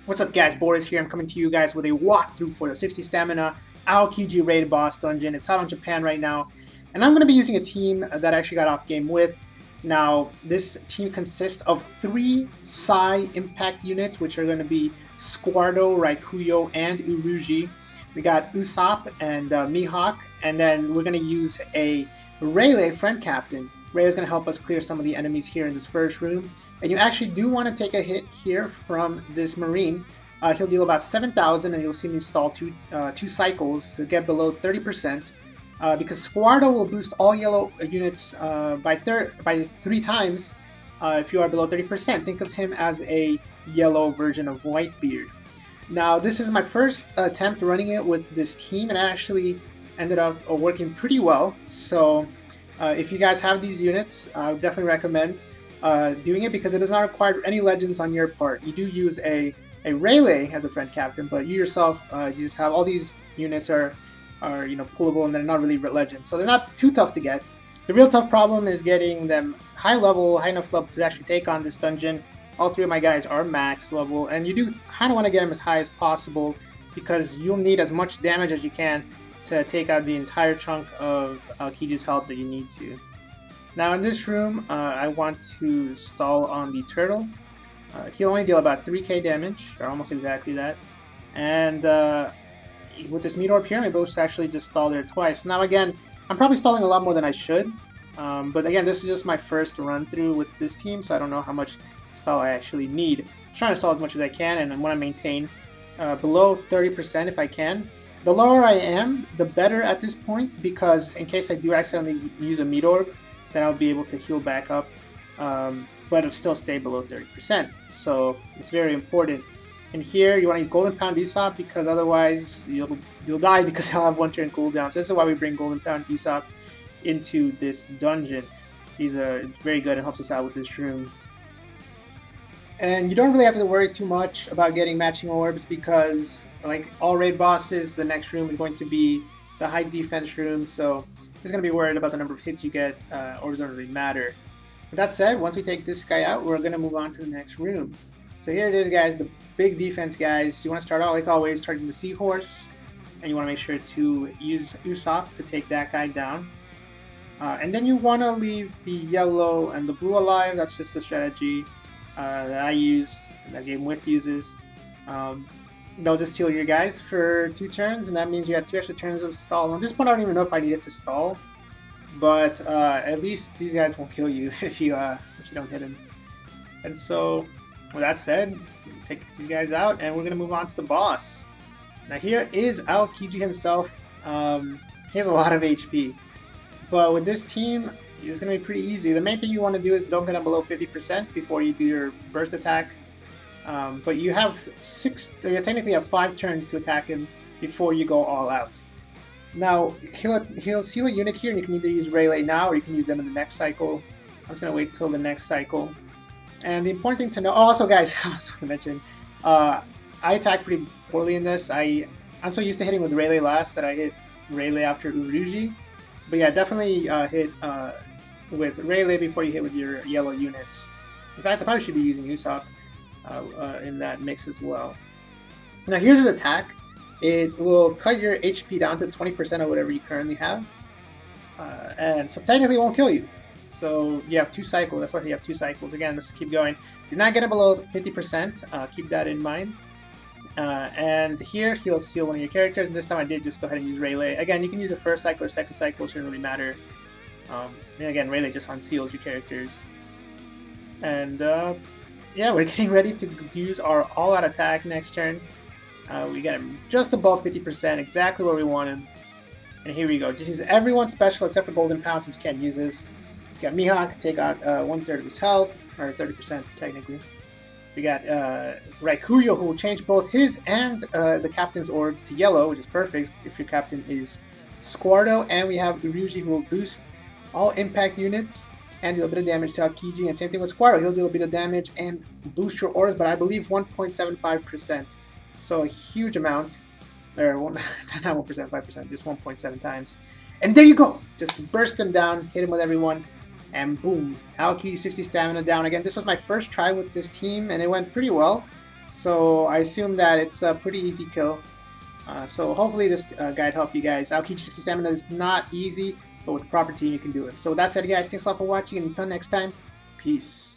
What's up guys, Boris here. I'm coming to you guys with a walkthrough for the 60 stamina Aokiji Raid Boss dungeon. It's out on Japan right now, and I'm going to be using a team that I actually got off game with. Now, this team consists of 3 Psi impact units, which are going to be Squardo, Raikuyo, and Uruji. We got Usopp and Mihawk, and then we're going to use a Rayleigh friend captain. Rayleigh's going to help us clear some of the enemies here in this first room. And you actually do want to take a hit here from this Marine. He'll deal about 7,000, and you'll see me stall two cycles to get below 30%. Because Squardo will boost all yellow units by 3 times if you are below 30%. Think of him as a yellow version of Whitebeard. Now, this is my first attempt running it with this team, and it actually ended up working pretty well. So, if you guys have these units, I would definitely recommend doing it because it does not require any legends on your part. You do use a Rayleigh as a friend captain, but you yourself, you just have all these units are pullable, and they're not really legends, so they're not too tough to get. The real tough problem is getting them high enough level to actually take on this dungeon. All 3 of my guys are max level, and you do kind of want to get them as high as possible because you'll need as much damage as you can to take out the entire chunk of Aokiji's health that you need to. Now in this room, I want to stall on the turtle. He'll only deal about 3k damage, or almost exactly that. And with this meat orb here, I'm able to actually just stall there twice. Now again, I'm probably stalling a lot more than I should. But again, this is just my first run through with this team, so I don't know how much stall I actually need. I'm trying to stall as much as I can, and I want to maintain below 30% if I can. The lower I am, the better at this point, because in case I do accidentally use a meat orb, then I'll be able to heal back up, but it'll still stay below 30%. So it's very important. And here you want to use Golden Pound Usopp because otherwise you'll die because he'll have 1 turn cooldown. So this is why we bring Golden Pound Usopp into this dungeon. He's very good and helps us out with this room. And you don't really have to worry too much about getting matching orbs because, like all raid bosses, the next room is going to be the high defense room. So just going to be worried about the number of hits you get. Orbs don't really matter. With that said, once we take this guy out, we're going to move on to the next room. So here it is, guys, the big defense guys. You want to start out, like always, targeting the seahorse. And you want to make sure to use Usopp to take that guy down. And then you want to leave the yellow and the blue alive. That's just a strategy that I use, and that Game With uses. They'll just heal your guys for 2 turns, and that means you have 2 extra turns of stall. At this point, I don't even know if I needed to stall, but at least these guys won't kill you if you don't hit him. And so, with that said, take these guys out, and we're gonna move on to the boss. Now here is Aokiji himself. He has a lot of HP, but with this team, it's gonna be pretty easy. The main thing you want to do is don't get him below 50% before you do your burst attack. But you have you technically have 5 turns to attack him before you go all out. Now, he'll seal a unit here, and you can either use Rayleigh now, or you can use them in the next cycle. I'm just going to wait till the next cycle. And the important thing to know, also guys, I was going to mention, I attack pretty poorly in this. I'm so used to hitting with Rayleigh last that I hit Rayleigh after Uruji. But yeah, definitely hit with Rayleigh before you hit with your yellow units. In fact, I probably should be using Usopp in that mix as well. Now here's his attack. It will cut your HP down to 20% of whatever you currently have, and so technically it won't kill you. So you have 2 cycles. That's why you have 2 cycles. Again, let's keep going. Do not get it below 50%. Keep that in mind. And here he'll seal one of your characters. And this time I did just go ahead and use Rayleigh. Again, you can use the first cycle or second cycle. It shouldn't really matter. And again, Rayleigh just unseals your characters. And yeah, we're getting ready to use our all-out attack next turn. We got him just above 50%, exactly where we want him. And here we go. Just use everyone's special except for Golden Pound since you can't use this. We got Mihawk, take out 1/3 of his health, or 30% technically. We got Raikuyo, who will change both his and the captain's orbs to yellow, which is perfect if your captain is Squardo. And we have Uruji, who will boost all impact units and deal a bit of damage to Aokiji. And same thing with Squardo, he'll deal a bit of damage and boost your orbs, but I believe 1.75%. So a huge amount, or not 1%, 5%, just 1.7 times. And there you go! Just burst him down, hit him with everyone, and boom, Aokiji 60 stamina down again. This was my first try with this team, and it went pretty well. So I assume that it's a pretty easy kill. So hopefully this guide helped you guys. Aokiji 60 stamina is not easy, but with the proper team you can do it. So with that said, guys, thanks a lot for watching, and until next time, peace.